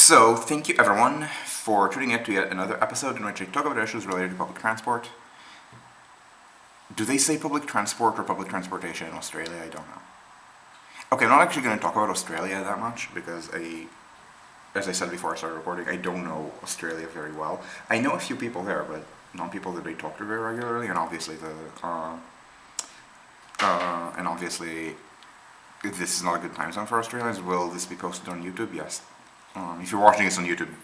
So, thank you everyone for tuning in to yet another episode in which I talk about issues related to public transport. Do they say public transport or public transportation in Australia? I don't know. Okay, I'm not actually going to talk about Australia that much because as I said before I started recording, I don't know Australia very well. I know a few people there, but not people that I talk to very regularly, and obviously this is not a good time zone for Australians. Will this be posted on YouTube? Yes. If you're watching this on YouTube,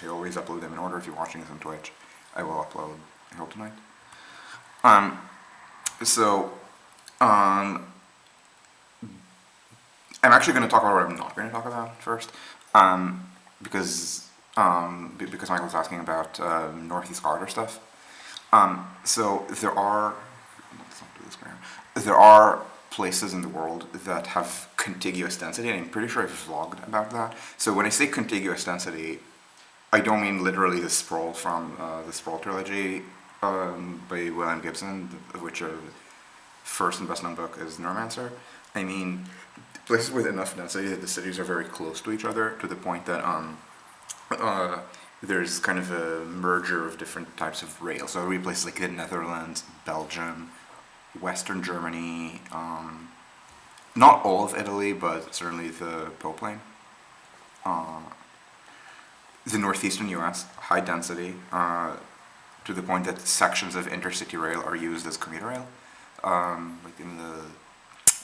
I always upload them in order. If you're watching this on Twitch, I will upload, I hope, tonight. I'm actually going to talk about what I'm not going to talk about first, because Michael was asking about Northeast Corridor stuff. So there are, let's not do this right now. There are places in the world that have contiguous density, and I'm pretty sure I've vlogged about that. So when I say contiguous density, I don't mean literally the sprawl from the Sprawl trilogy by William Gibson, of which the first and best known book is Neuromancer. I mean places with enough density that the cities are very close to each other, to the point that there's kind of a merger of different types of rail. So every places like the Netherlands, Belgium, Western Germany, not all of Italy, but certainly the Po Plain. The northeastern U.S., high density, to the point that sections of intercity rail are used as commuter rail,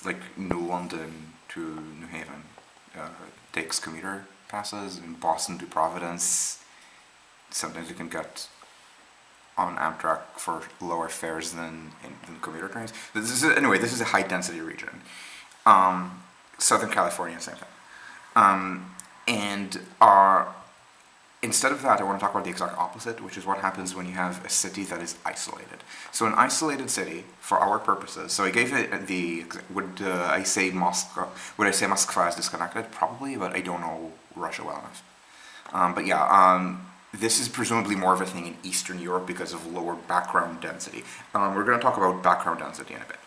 like New London to New Haven takes commuter passes. In Boston to Providence, sometimes you can get on Amtrak for lower fares than commuter trains. This is a high density region. Southern California, same thing. Instead of that, I want to talk about the exact opposite, which is what happens when you have a city that is isolated. So an isolated city, for our purposes, so I gave it would I say Moskva is disconnected? Probably, but I don't know Russia well enough. This is presumably more of a thing in Eastern Europe because of lower background density. We're going to talk about background density in a bit.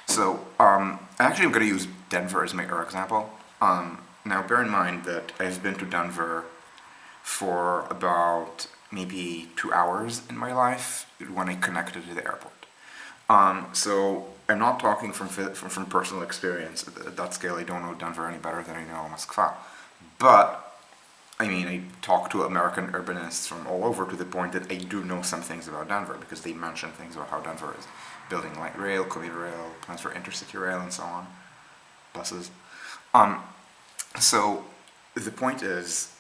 So, actually I'm going to use Denver as my example. Now bear in mind that I've been to Denver for about maybe 2 hours in my life when I connected to the airport. So I'm not talking from personal experience. At that scale, I don't know Denver any better than I know Moskva. But I mean, I talk to American urbanists from all over to the point that I do know some things about Denver because they mention things about how Denver is building light rail, commuter rail, plans for intercity rail, and so on, buses. So the point is,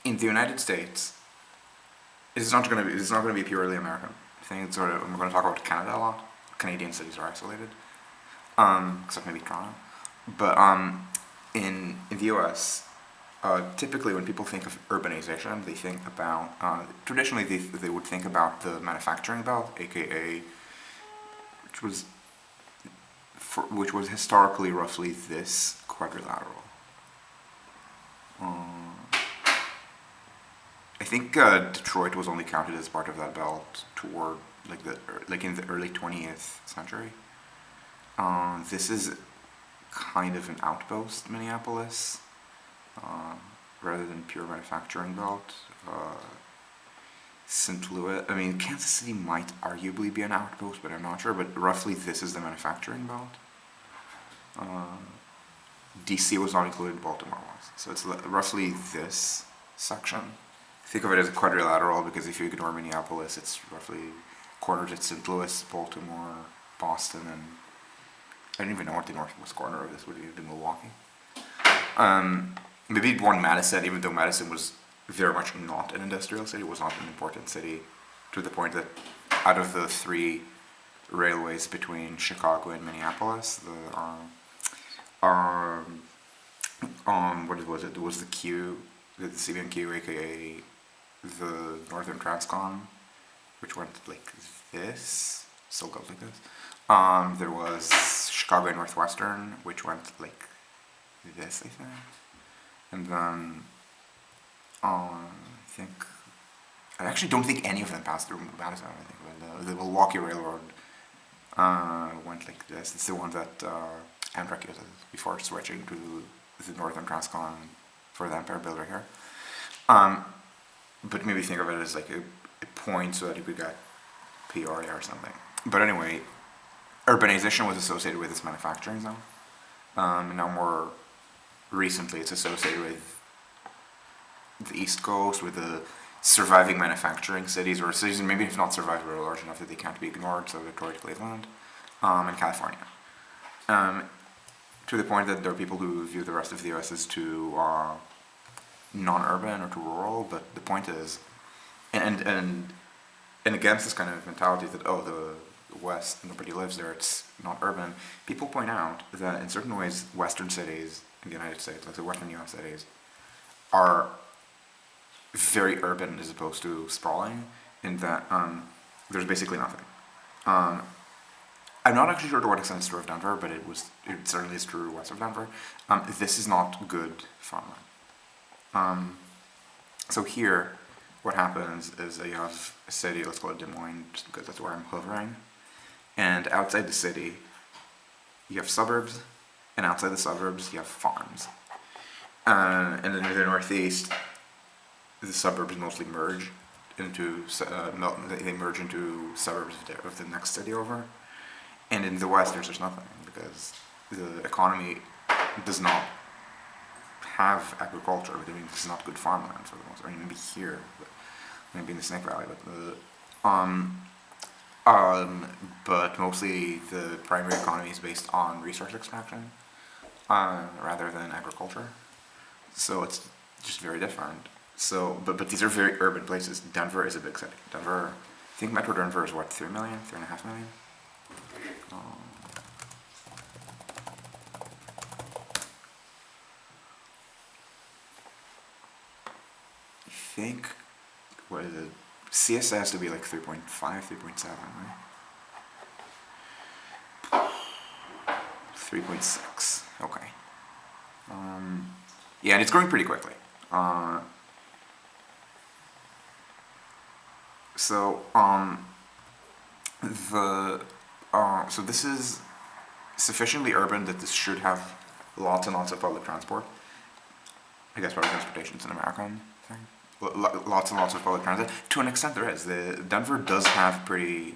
in the United States, it's not going to be a purely American thing. I'm going to talk about Canada a lot. Canadian cities are isolated, except maybe Toronto. But in the U.S. Typically, when people think of urbanization, they think about traditionally they would think about the manufacturing belt, aka which was historically roughly this quadrilateral. I think Detroit was only counted as part of that belt toward in the early 20th century. This is kind of an outpost, Minneapolis. Rather than pure manufacturing belt. St. Louis, I mean, Kansas City might arguably be an outpost, but I'm not sure, but roughly this is the manufacturing belt. DC was not included, Baltimore was. So it's roughly this section. Think of it as a quadrilateral because if you ignore Minneapolis, it's roughly cornered at St. Louis, Baltimore, Boston, and I don't even know what the northwest corner of this would be, Milwaukee. Maybe one Madison, even though Madison was very much not an industrial city, was not an important city, to the point that out of the 3 railways between Chicago and Minneapolis, what was it? It was the CBNQ, aka the Northern Transcon, which went like this, still goes like this. There was Chicago and Northwestern, which went like this, I think. And then, I actually don't think any of them passed through Madison. I think but the Milwaukee Railroad went like this. It's the one that Amtrak uses before switching to the Northern Transcon for the Empire Builder here. But maybe think of it as like a point so that you could get Peoria or something. But anyway, urbanization was associated with this manufacturing zone. Now more recently it's associated with the East Coast, with the surviving manufacturing cities, or cities maybe if not survived but are large enough that they can't be ignored, so Detroit, Cleveland, and California. To the point that there are people who view the rest of the US as too non-urban or too rural, but the point is, and against this kind of mentality that, oh, the West, nobody lives there, it's not urban, people point out that in certain ways Western cities in the United States, like the Western US cities, are very urban as opposed to sprawling, in that there's basically nothing. I'm not actually sure to what extent it's true of Denver, but it certainly is true west of Denver. This is not good farmland. So here, what happens is that you have a city, let's call it Des Moines, just because that's where I'm hovering, and outside the city, you have suburbs, and outside the suburbs, you have farms. And then in the Northeast, the suburbs mostly merge into they merge into suburbs of the next city over. And in the West, there's just nothing, because the economy does not have agriculture. I mean, this is not good farmland for the most part. I mean, maybe here, but maybe in the Snake Valley, but mostly the primary economy is based on resource extraction rather than agriculture. So it's just very different. So, but these are very urban places. Denver is a big city. Denver, I think Metro Denver is what, 3 million, 3.5 million? I think, what is it? CSS has to be like 3.5, 3.7, right? 3.6, okay. Yeah, and it's growing pretty quickly. So this is sufficiently urban that this should have lots and lots of public transport. I guess public transportation is an American thing. Lots and lots of public transit. To an extent, there is. Denver does have pretty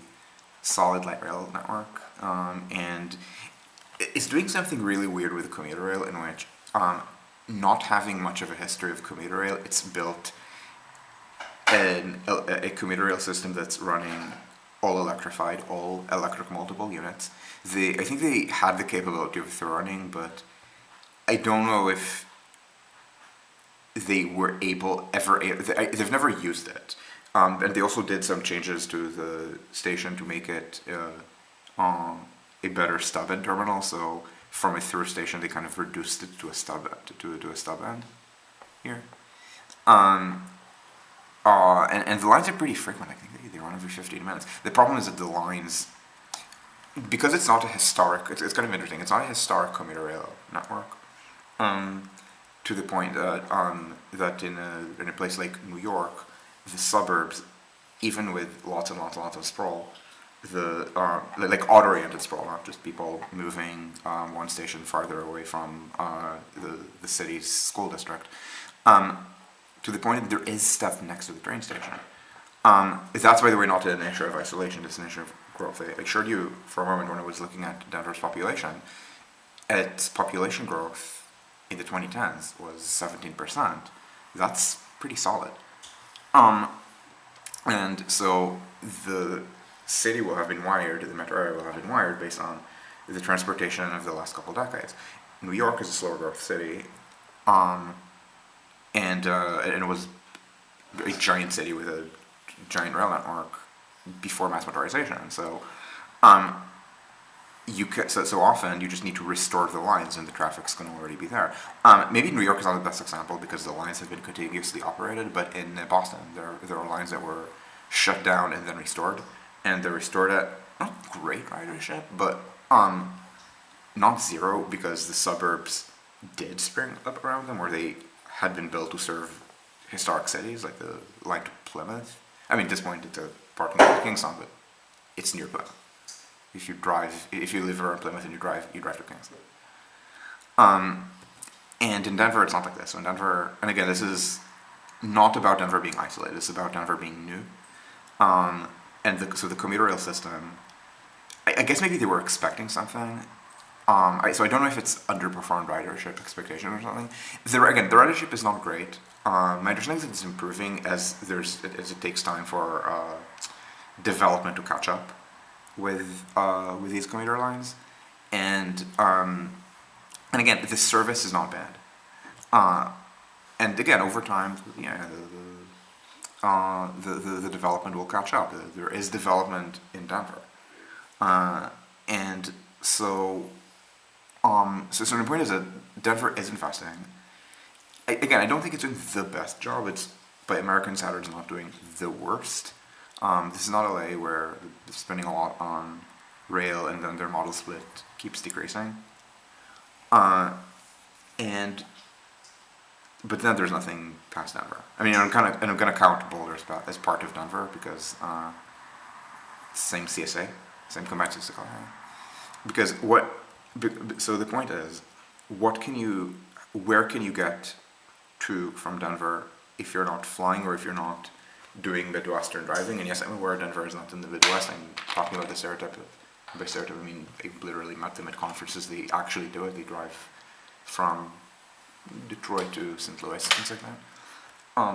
solid light rail network, and it's doing something really weird with the commuter rail, in which, not having much of a history of commuter rail, it's built a commuter rail system that's running all electrified, all electric multiple units. I think they had the capability of running, but I don't know if they were they've never used it. And they also did some changes to the station to make it a better stub-end terminal. So from a through station, they kind of reduced it to a stub end here. And the lines are pretty frequent. I think they run every 15 minutes. The problem is that the lines, because it's not a historic, it's kind of interesting. It's not a historic commuter rail network. To the point that that in a place like New York, the suburbs, even with lots and lots and lots of sprawl, like auto-oriented sprawl, not just people moving one station farther away from the city's school district, to the point that there is stuff next to the train station. That's, by the way, not an issue of isolation, it's an issue of growth. I showed you for a moment when I was looking at Denver's population, its population growth in the 2010s was 17%. That's pretty solid. And so the city will have been wired, the metro area will have been wired based on the transportation of the last couple decades. New York is a slower growth city, and it was a giant city with a giant rail network before mass motorization. So so often you just need to restore the lines and the traffic's going to already be there. Maybe New York is not the best example because the lines have been contiguously operated, but in Boston there are lines that were shut down and then restored, and they're restored at not great ridership, but not zero, because the suburbs did spring up around them, where they had been built to serve historic cities, like the line to Plymouth. I mean, at this point it's a parking lot to Kingston, but it's near Plymouth. If you live around Plymouth and you drive to Kingston. And in Denver, it's not like this. So in Denver, and again, this is not about Denver being isolated. It's about Denver being new. And so the commuter rail system, I guess maybe they were expecting something. So I don't know if it's underperformed ridership expectation or something. Again, the ridership is not great. My understanding is that it's improving as it takes time for development to catch up with these commuter lines, and again, the service is not bad. And again, over time, yeah, the development will catch up. There is development in Denver, and so so the point is that Denver is investing. Again, I don't think it's doing the best job. It's by American standards not doing the worst. This is not LA where they're spending a lot on rail and then their model split keeps decreasing. And but then there's nothing past Denver. I mean, I'm gonna count Boulder as part of Denver because same CSA, same combined statistical area. Because so the point is, where can you get to from Denver if you're not flying or if you're not doing Midwestern driving? And yes, I'm aware Denver is not in the Midwest. I'm talking about the stereotype. By stereotype, I mean I literally met them at conferences. They actually do it. They drive from Detroit to St. Louis, things like that.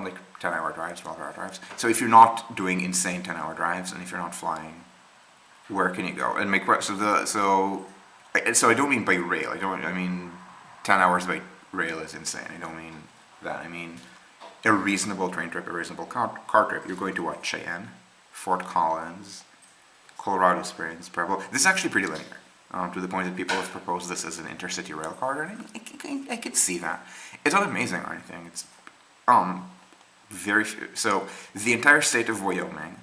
Like 10-hour drives, 12-hour drives. So if you're not doing insane 10-hour drives, and if you're not flying, where can you go? And so I don't mean by rail. I mean 10 hours by rail is insane. I don't mean that. I mean a reasonable train trip, a reasonable car trip. You're going to what? Cheyenne, Fort Collins, Colorado Springs, Pueblo. This is actually pretty linear. To the point that people have proposed this as an intercity rail corridor, and I could see that. It's not amazing or anything. It's very few. So the entire state of Wyoming,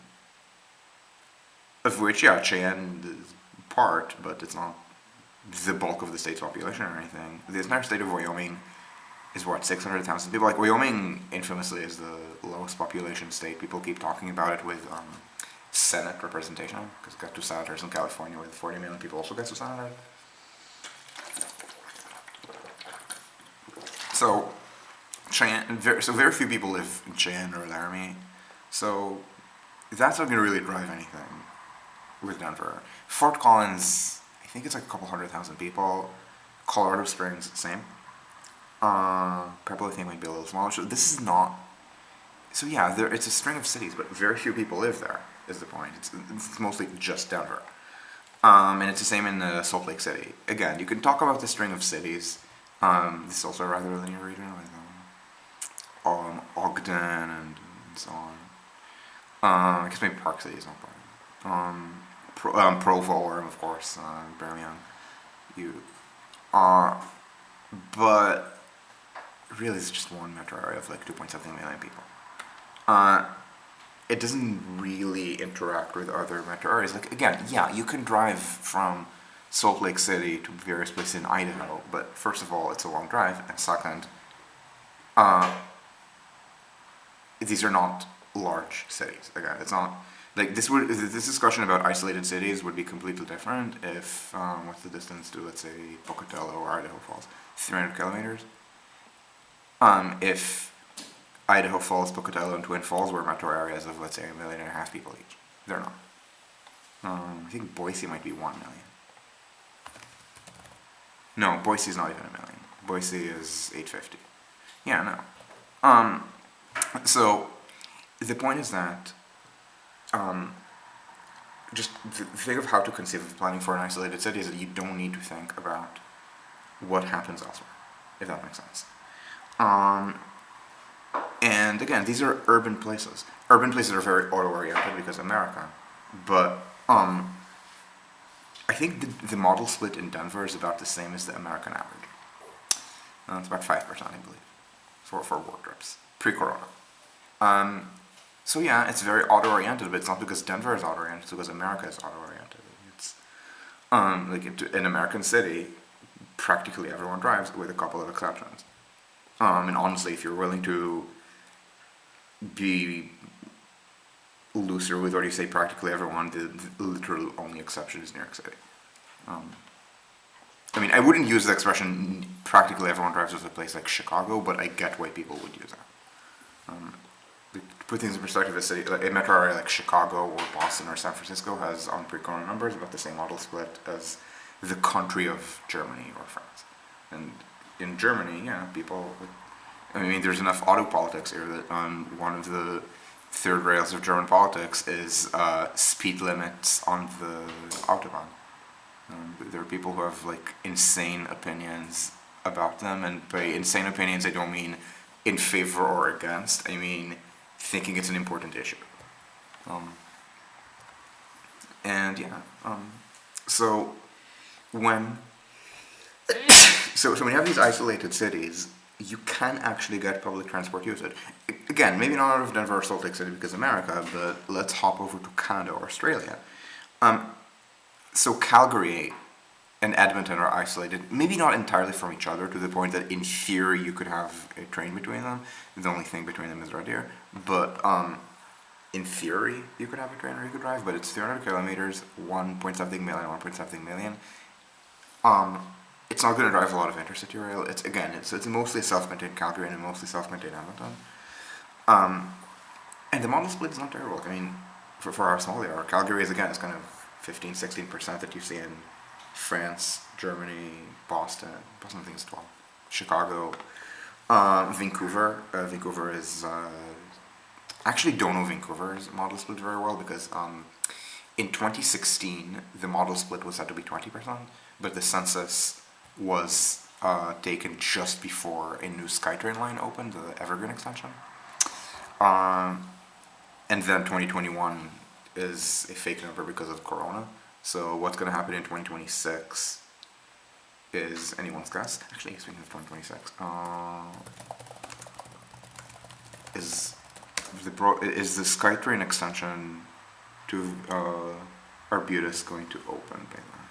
of which Cheyenne is part, but it's not the bulk of the state's population or anything. The entire state of Wyoming is what, 600,000 people. Like Wyoming, infamously, is the lowest population state. People keep talking about it with Senate representation, because it got two senators in California with 40 million people also get two senators. So Cheyenne, very few people live in Cheyenne or Laramie. So that's not going to really drive anything with Denver. Fort Collins, I think it's like a couple 100,000 people. Colorado Springs, same. Pueblo, I think, might be a little smaller. So this is not. So yeah, it's a string of cities, but very few people live there. Is the point? It's mostly just Denver, and it's the same in Salt Lake City. Again, you can talk about the string of cities. This is also a rather linear region with Ogden and so on. I guess maybe Park City is not part. Provo, of course, Birmingham. But really, it's just one metro area of like 2.7 million people. It doesn't really interact with other metro areas. Like again, yeah, you can drive from Salt Lake City to various places in Idaho, but first of all, it's a long drive, and second, these are not large cities. Again, it's not like this discussion about isolated cities would be completely different if what's the distance to, let's say, Pocatello or Idaho Falls? 300 kilometers. If Idaho Falls, Pocatello, and Twin Falls were metro areas of, let's say, 1.5 million people each. They're not. I think Boise might be 1 million. No, Boise is not even 1 million. Boise is 850. Yeah, no. So the point is that just the thing of how to conceive of planning for an isolated city is that you don't need to think about what happens elsewhere, if that makes sense. And again, these are urban places. Urban places are very auto-oriented because America. But I think the model split in Denver is about the same as the American average. It's about 5%, I believe, for work trips, pre-corona. So yeah, it's very auto-oriented, but it's not because Denver is auto-oriented, it's because America is auto-oriented. It's like in American city, practically everyone drives, with a couple of exceptions. And honestly, if you're willing to be looser with what you say practically everyone, the literal only exception is New York City. I mean, I wouldn't use the expression practically everyone drives to a place like Chicago, but I get why people would use that. To put things in perspective, a metro area like Chicago or Boston or San Francisco has, on pre-corona numbers, about the same model split as the country of Germany or France. And in Germany, yeah, I mean, there's enough auto politics here that one of the third rails of German politics is speed limits on the Autobahn. There are people who have like insane opinions about them, and by insane opinions, I don't mean in favor or against. I mean thinking it's an important issue. And yeah, so when when you have these isolated cities, you can actually get public transport usage. Again, maybe not out of Denver or Salt Lake City because America, but let's hop over to Canada or Australia. So Calgary and Edmonton are isolated, maybe not entirely from each other to the point that in theory you could have a train between them. The only thing between them is Red Deer. But in theory you could have a train or you could drive, but it's 300 kilometers, 1 point something million, 1.something million. It's not going to drive a lot of intercity rail. It's mostly self-contained Calgary and a mostly self-contained Edmonton. And the model split is not terrible. I mean, for our small area, Calgary is kind of 15-16% that you see in France, Germany, Boston I think it's 12, Chicago, Vancouver. Vancouver is, actually don't know Vancouver's model split very well because in 2016 the model split was said to be 20%, but the census was taken just before a new SkyTrain line opened, the Evergreen extension. And then 2021 is a fake number because of Corona. So what's going to happen in 2026 is anyone's guess. Actually, speaking of 2026, is the SkyTrain extension to Arbutus going to open by then?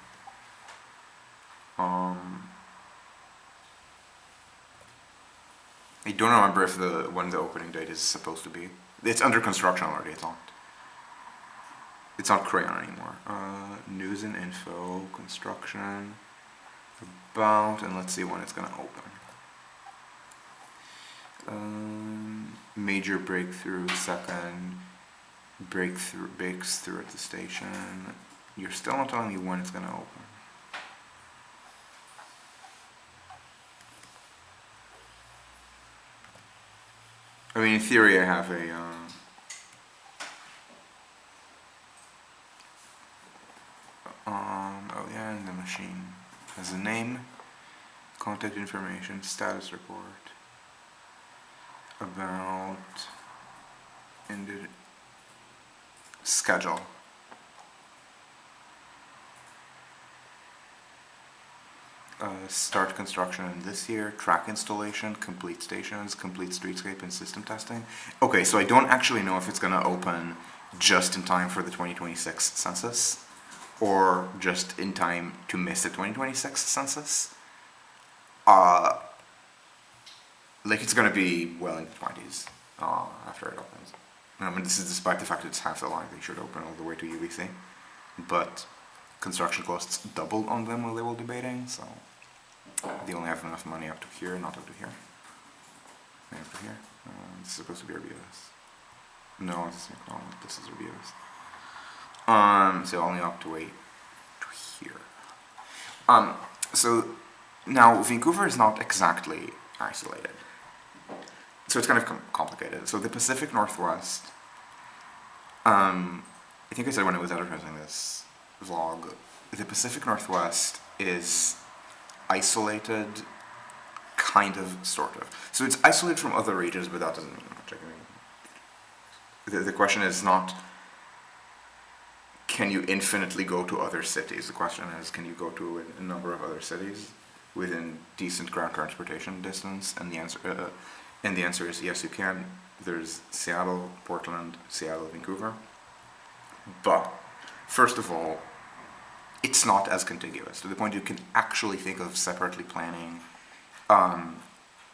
I don't remember if when the opening date is supposed to be. It's under construction already. It's not Crayon anymore. News and info, construction, about, and let's see when it's gonna open. Major breakthrough, second breaks through at the station. You're still not telling me when it's gonna open. I mean, in theory, I have a oh yeah, and the machine has a name, contact information, status report, about, and the schedule. Start construction this year, track installation, complete stations, complete streetscape and system testing. Okay, so I don't actually know if it's going to open just in time for the 2026 census or just in time to miss the 2026 census. It's going to be well into the 20s after it opens. I mean, this is despite the fact that it's half the line. They should open all the way to UBC. But construction costs doubled on them while they were debating, so they only have enough money up to here, not up to here. Up to here. It's supposed to be Arbutus. No, this is Arbutus. So only up to here. So now Vancouver is not exactly isolated. So it's kind of complicated. So the Pacific Northwest, I think I said when I was advertising this vlog, the Pacific Northwest is isolated, kind of, sort of. So it's isolated from other regions, but that doesn't mean much. The question is not, can you infinitely go to other cities? The question is, can you go to a number of other cities within decent ground transportation distance? And the answer is yes, you can. There's Seattle, Portland, Seattle, Vancouver. But first of all, it's not as contiguous to the point you can actually think of separately planning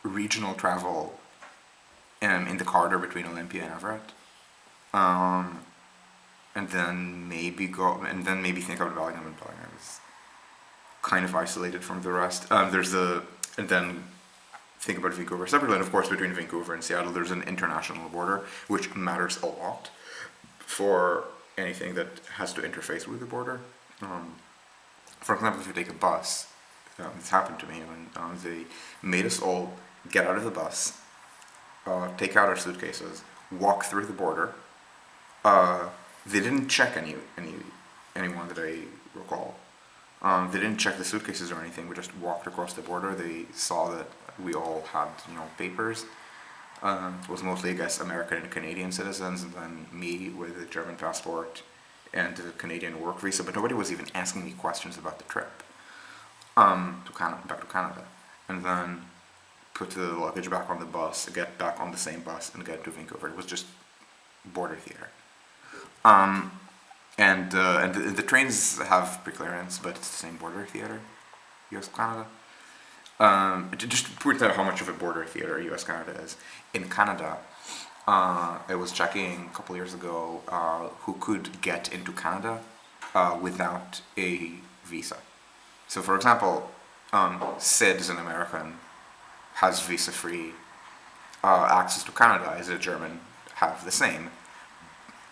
regional travel in the corridor between Olympia and Everett, and then maybe think about Bellingham, and Bellingham is kind of isolated from the rest. And then think about Vancouver separately, and of course between Vancouver and Seattle there's an international border, which matters a lot for anything that has to interface with the border. For example, if you take a bus, this happened to me when they made us all get out of the bus, take out our suitcases, walk through the border. They didn't check anyone that I recall. They didn't check the suitcases or anything. We just walked across the border. They saw that we all had, papers. It was mostly, I guess, American and Canadian citizens, and then me with a German passport and a Canadian work visa. But nobody was even asking me questions about the trip back to Canada, and then put the luggage back on the bus, get back on the same bus, and get to Vancouver. It was just border theater. And the trains have preclearance, but it's the same border theater, U.S. Canada. Just to point out how much of a border theater U.S. Canada is. In Canada, I was checking a couple years ago who could get into Canada without a visa. So, for example, Sid is an American, has visa-free access to Canada. As a German, have the same.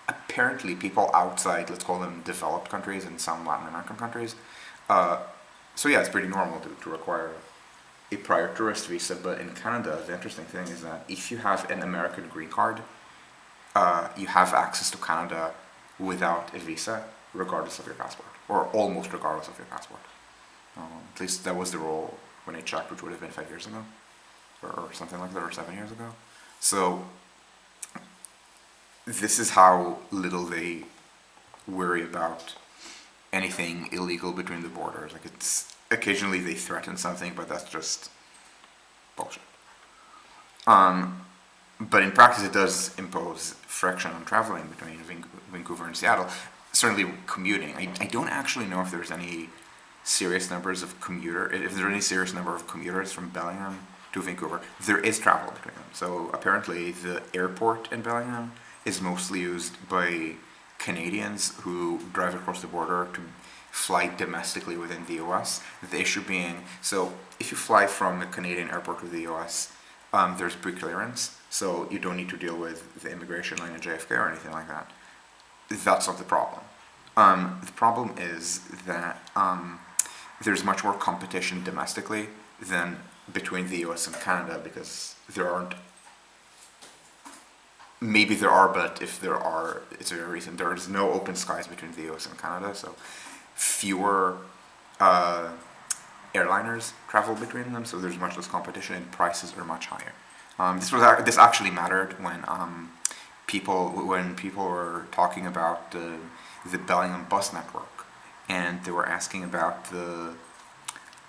Apparently, people outside, let's call them developed countries and some Latin American countries, so yeah, it's pretty normal to require a prior tourist visa. But in Canada, the interesting thing is that if you have an American green card, you have access to Canada without a visa, regardless of your passport, or almost regardless of your passport. At least that was the rule when I checked, which would have been 5 years ago, or something like that, or 7 years ago. So this is how little they worry about anything illegal between the borders. Like, it's occasionally they threaten something, but that's just bullshit. But in practice, it does impose friction on traveling between Vancouver and Seattle. Certainly commuting. I don't actually know if there's any serious numbers of if there's any serious number of commuters from Bellingham to Vancouver. There is travel between them. So apparently the airport in Bellingham is mostly used by Canadians who drive across the border to fly domestically within the US. The issue being, so if you fly from a Canadian airport to the US, there's pre-clearance, so you don't need to deal with the immigration line at JFK or anything like that. That's not the problem. The problem is that there's much more competition domestically than between the US and Canada, because there aren't. Maybe there are, but if there are, it's very recent. There is no open skies between the US and Canada, so fewer airliners travel between them, so there's much less competition and prices are much higher. This actually mattered when people were talking about the Bellingham bus network, and they were asking about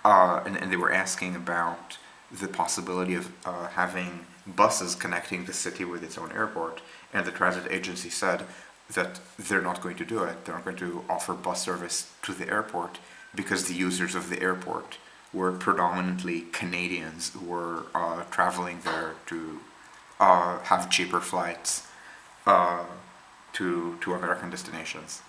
and they were asking about the possibility of having buses connecting the city with its own airport, and the transit agency said that they're not going to do it. They're not going to offer bus service to the airport because the users of the airport were predominantly Canadians who were traveling there to have cheaper flights to American destinations.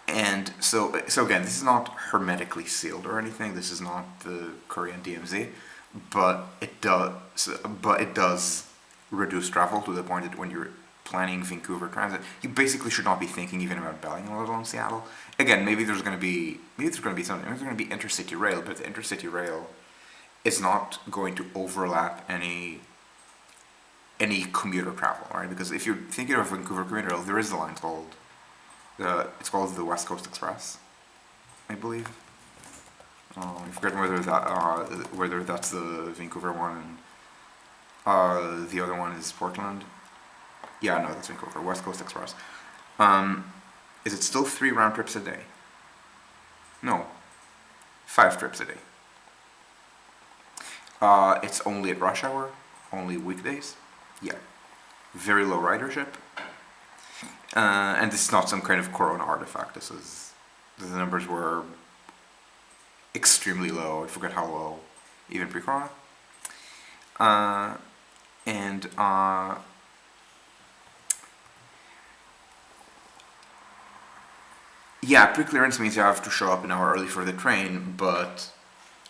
And so again, this is not hermetically sealed or anything. This is not the Korean DMZ, but it does reduce travel to the point that when you're planning Vancouver transit, you basically should not be thinking even about Bellingham, let alone Seattle. Again, maybe there's going to be something. Maybe there's going to be intercity rail, but the intercity rail is not going to overlap any commuter travel, right? Because if you're thinking of Vancouver commuter rail, there is a line called it's called the West Coast Express, I believe. I forget whether that's the Vancouver one and the other one is Portland. Yeah, no, that's Vancouver, West Coast Express. Is it still 3 round trips a day? No, 5 trips a day. It's only at rush hour, only weekdays. Yeah, very low ridership. And this is not some kind of corona artifact. The numbers were extremely low. I forget how low, even pre-corona. Yeah, pre-clearance means you have to show up an hour early for the train, but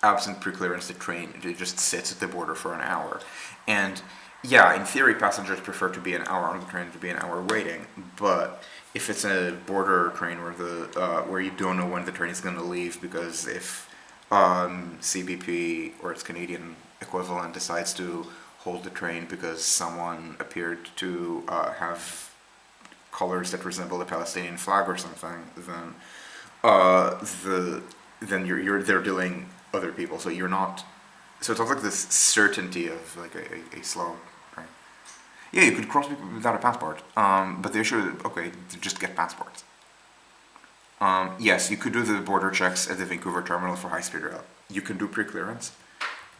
absent pre-clearance, the train it just sits at the border for an hour. And yeah, in theory, passengers prefer to be an hour on the train to be an hour waiting. But if it's a border train where you don't know when the train is going to leave, because if CBP or its Canadian equivalent decides to hold the train because someone appeared to have colors that resemble the Palestinian flag or something, then uh, the then they're dealing other people. So you're not. So it's not like this certainty of like a slow. Right? Yeah, you could cross people without a passport. But the issue is okay, to just get passports. Yes, you could do the border checks at the Vancouver terminal for high-speed rail. You can do pre-clearance.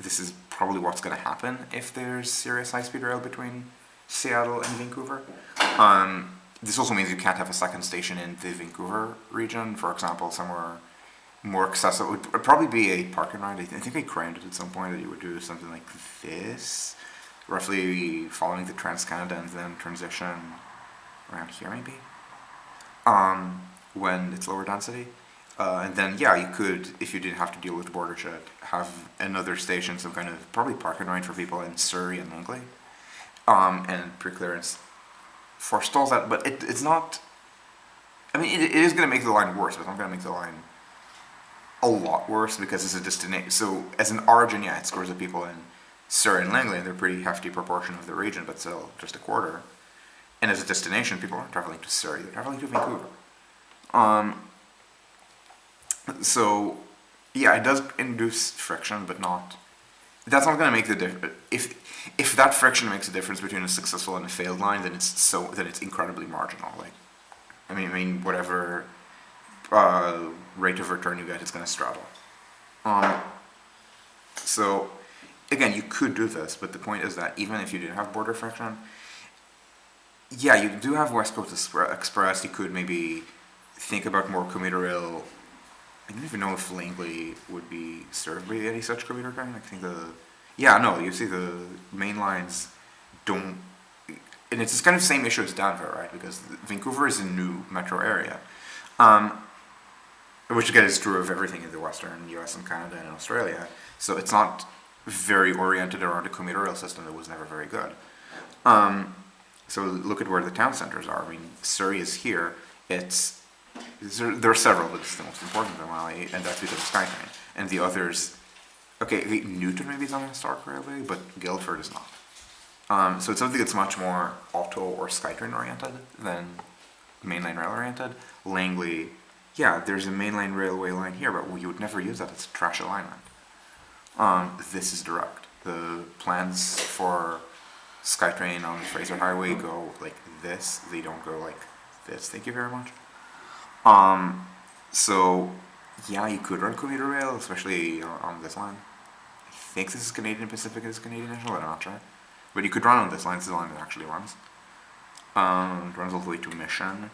This is probably what's going to happen if there's serious high-speed rail between Seattle and Vancouver. This also means you can't have a second station in the Vancouver region, for example, somewhere more accessible. It would probably be a park and ride. I think I crammed it at some point that you would do something like this, roughly following the Trans-Canada and then transition around here maybe, when it's lower density. And then, yeah, you could, if you didn't have to deal with the border check, have another station, some kind of probably park and ride for people in Surrey and Langley, and pre-clearance forestalls that, but it's not. I mean, it is going to make the line worse, but it's not going to make the line a lot worse because it's a destination. So as an origin, yeah, it scores the people in Surrey and Langley, and they're a pretty hefty proportion of the region, but still just a quarter. And as a destination, people aren't traveling to Surrey; they're traveling to Vancouver. So yeah, it does induce friction, but not. That's not going to make the difference. If that friction makes a difference between a successful and a failed line, then it's incredibly marginal. Like, I mean, whatever rate of return you get, it's going to straddle. So again, you could do this, but the point is that even if you didn't have border friction, yeah, you do have West Coast Express. You could maybe think about more commuter rail. I don't even know if Langley would be served by any such commuter train. I think yeah, no, you see the main lines don't, and it's this kind of same issue as Denver, right? Because Vancouver is a new metro area, which again is true of everything in the Western U.S. and Canada and Australia. So it's not very oriented around a commuter rail system that was never very good. So look at where the town centers are. I mean, Surrey is here. There are several, but it's the most important in Mali, and that's because of SkyTrain. And the others, okay, Newton maybe is on a historic railway, but Guildford is not. So it's something that's much more auto or SkyTrain oriented than mainline rail oriented. Langley, yeah, there's a mainline railway line here, but you would never use that. It's a trash alignment. This is direct. The plans for SkyTrain on the Fraser Highway go like this. They don't go like this. Thank you very much. So yeah, you could run commuter rail, especially on this line. I think this is Canadian Pacific and this is Canadian National, but I'm not sure. But you could run on this line. This is the line that actually runs. It runs all the way to Mission.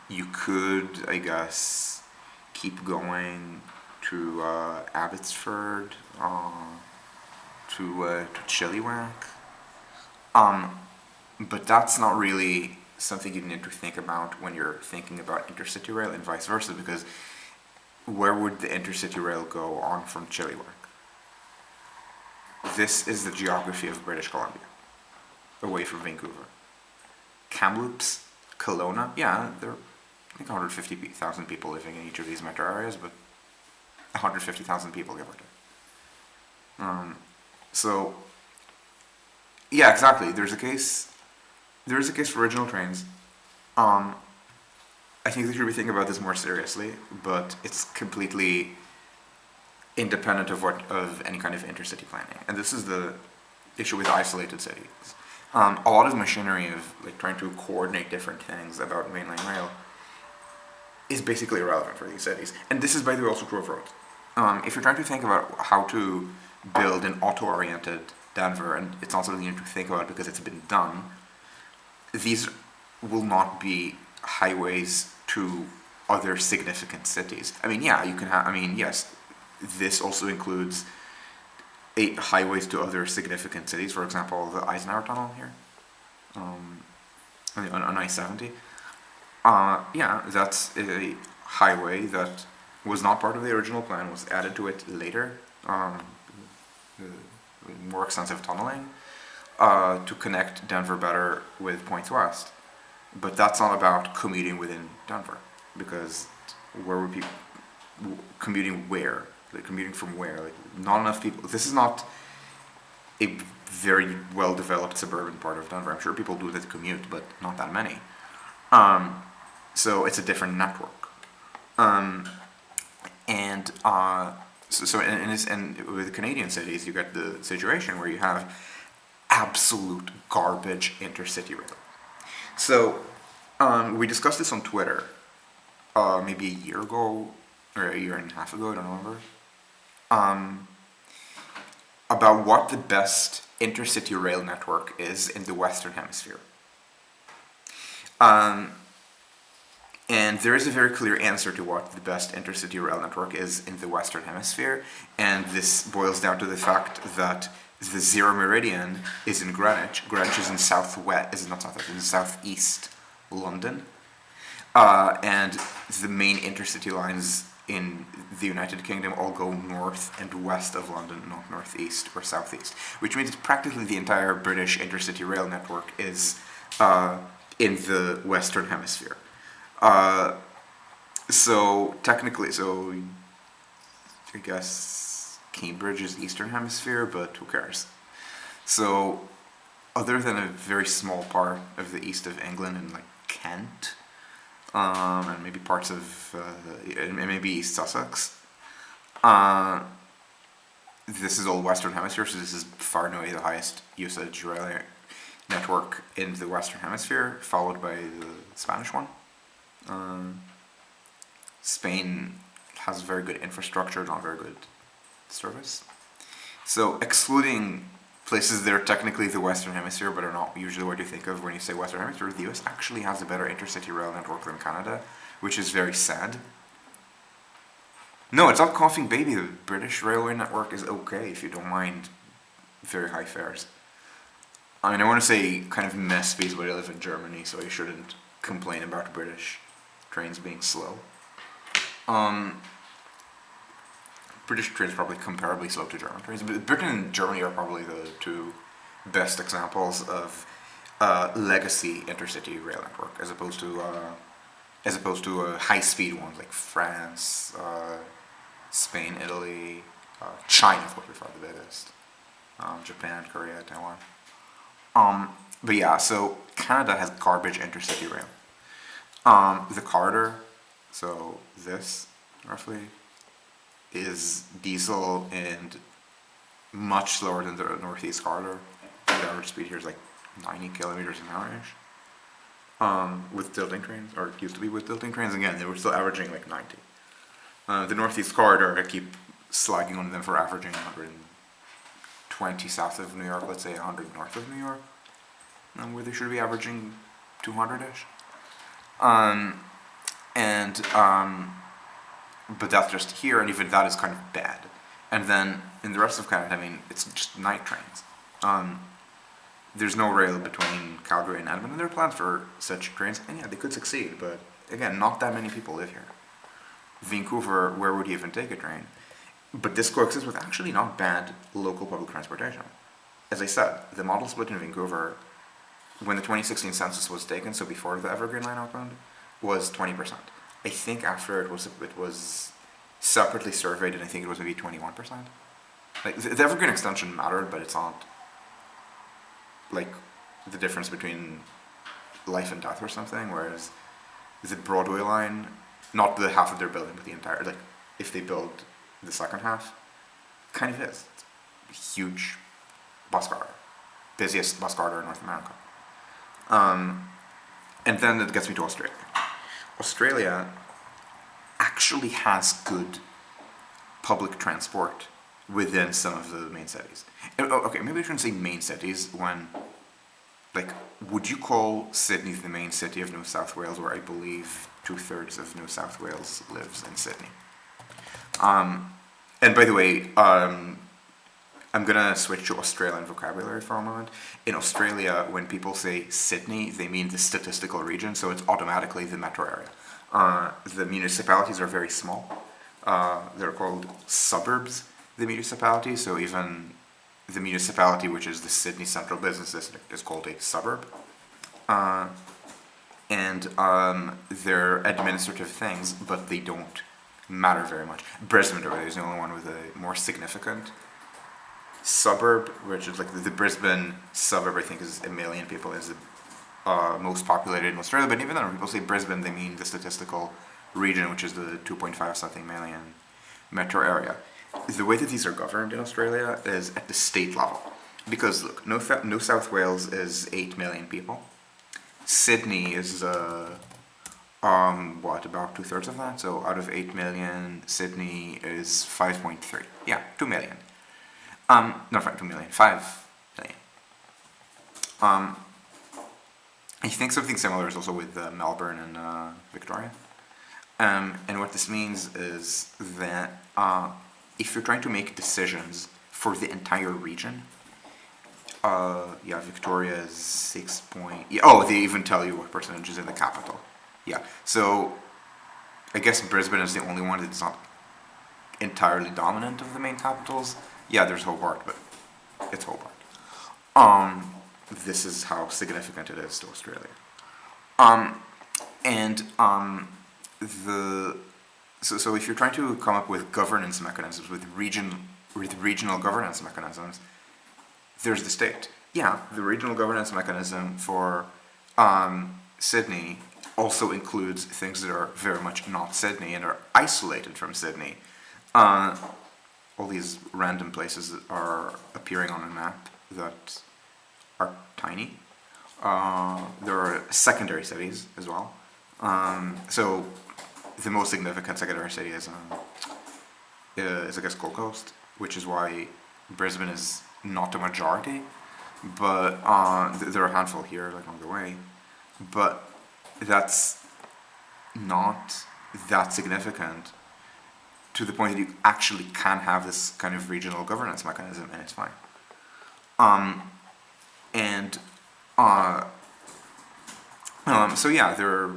You could, I guess, keep going to Abbotsford, to Chilliwack. But that's not really something you need to think about when you're thinking about intercity rail and vice versa, because where would the intercity rail go on from Chilliwack? This is the geography of British Columbia, away from Vancouver. Kamloops, Kelowna, yeah, there are I think 150,000 people living in each of these metro areas, but 150,000 people give or take. So yeah, exactly. There is a case for original trains. I think they should be thinking about this more seriously, but it's completely independent of any kind of intercity planning. And this is the issue with isolated cities. A lot of machinery of like trying to coordinate different things about mainline rail is basically irrelevant for these cities. And this is, by the way, also true of roads. If you're trying to think about how to build an auto-oriented Denver, and it's not something you need to think about because it's been done, these will not be highways to other significant cities. I mean, yeah, you can have, I mean, yes, this also includes highways to other significant cities, for example, the Eisenhower Tunnel here, on I-70. Yeah, that's a highway that was not part of the original plan, was added to it later, more extensive tunneling, to connect Denver better with points west. But that's not about commuting within Denver, because where would people commuting where? Like commuting from where? Like not enough people. This is not a very well developed suburban part of Denver. I'm sure people do that commute, but not that many. So it's a different network. And with Canadian cities, you get the situation where you have absolute garbage intercity rail. So we discussed this on Twitter maybe a year ago or a year and a half ago, I don't remember, about what the best intercity rail network is in the Western Hemisphere. And there is a very clear answer to what the best intercity rail network is in the Western Hemisphere, and this boils down to the fact that the zero meridian is in Greenwich. Greenwich is in southeast London, and the main intercity lines in the United Kingdom all go north and west of London, not northeast or southeast, which means practically the entire British intercity rail network is in the Western Hemisphere. So technically, I guess Cambridge is Eastern Hemisphere, but who cares? So other than a very small part of the east of England and like Kent, and maybe parts of maybe East Sussex, this is all Western Hemisphere, so this is far and away the highest usage rail network in the Western Hemisphere, followed by the Spanish one. Spain has very good infrastructure, not very good service. So excluding places that are technically the Western Hemisphere but are not usually what you think of when you say Western Hemisphere, the US actually has a better intercity rail network than Canada, which is very sad. No, it's not coughing baby. The British railway network is okay if you don't mind very high fares. I mean, I want to say kind of mess because I live in Germany, so I shouldn't complain about British trains being slow. British trains are probably comparably slow to German trains, but Britain and Germany are probably the two best examples of legacy intercity rail network, as opposed to high-speed ones like France, Spain, Italy, China, of course, by far the biggest, Japan, Korea, Taiwan. But yeah, so Canada has garbage intercity rail. The corridor, so this roughly, is diesel and much slower than the Northeast Corridor. The average speed here is like 90 kilometers an hour-ish. With tilting trains, or it used to be with tilting trains, again, they were still averaging like 90. The Northeast Corridor, I keep slagging on them for averaging 120 south of New York, let's say 100 north of New York, where they should be averaging 200-ish. But that's just here, and even that is kind of bad. And then in the rest of Canada, I mean, it's just night trains. There's no rail between Calgary and Edmonton. There are plans for such trains, and yeah, they could succeed, but again, not that many people live here. Vancouver, where would you even take a train? But this coexists with actually not bad local public transportation. As I said, the model split in Vancouver, when the 2016 census was taken, so before the Evergreen line opened, was 20%. I think after it was separately surveyed, and I think it was maybe 21%. Like the Evergreen extension mattered, but it's not like the difference between life and death or something. Whereas the Broadway line, not the half of their building, but the entire, like if they build the second half, kind of is. It's a huge bus corridor, busiest bus corridor in North America. And then it gets me to Australia. Australia actually has good public transport within some of the main cities. Okay, maybe I shouldn't say main cities when, like, would you call Sydney the main city of New South Wales, where I believe 2/3 of New South Wales lives in Sydney? And by the way, I'm gonna switch to Australian vocabulary for a moment. In Australia, when people say Sydney, they mean the statistical region, so it's automatically the metro area. The municipalities are very small. They're called suburbs, the municipality, so even the municipality, which is the Sydney Central Business District, is called a suburb. And they're administrative things, but they don't matter very much. Brisbane, though, is the only one with a more significant suburb, which is like the Brisbane suburb, I think, is 1 million people, is the most populated in Australia. But even then, when people say Brisbane, they mean the statistical region, which is the 2.5 something million metro area. The way that these are governed in Australia is at the state level. Because look, New South Wales is 8 million people. Sydney is about 2/3 of that. So out of 8 million, Sydney is 5.3. Yeah, 2 million. Not 2 million, 5 million. I think something similar is also with Melbourne and Victoria. And what this means is that if you're trying to make decisions for the entire region, Victoria is 6 point. Yeah, oh, they even tell you what percentage is in the capital. Yeah, so I guess Brisbane is the only one that's not entirely dominant of the main capitals. Yeah, there's Hobart, but it's Hobart. This is how significant it is to Australia. So if you're trying to come up with governance mechanisms, with regional governance mechanisms, there's the state. Yeah, the regional governance mechanism for Sydney also includes things that are very much not Sydney and are isolated from Sydney. All these random places that are appearing on a map that are tiny. There are secondary cities as well. So the most significant secondary city is I guess Gold Coast, which is why Brisbane is not a majority, but there are a handful here, like on the way, but that's not that significant to the point that you actually can have this kind of regional governance mechanism, and it's fine. So yeah, they're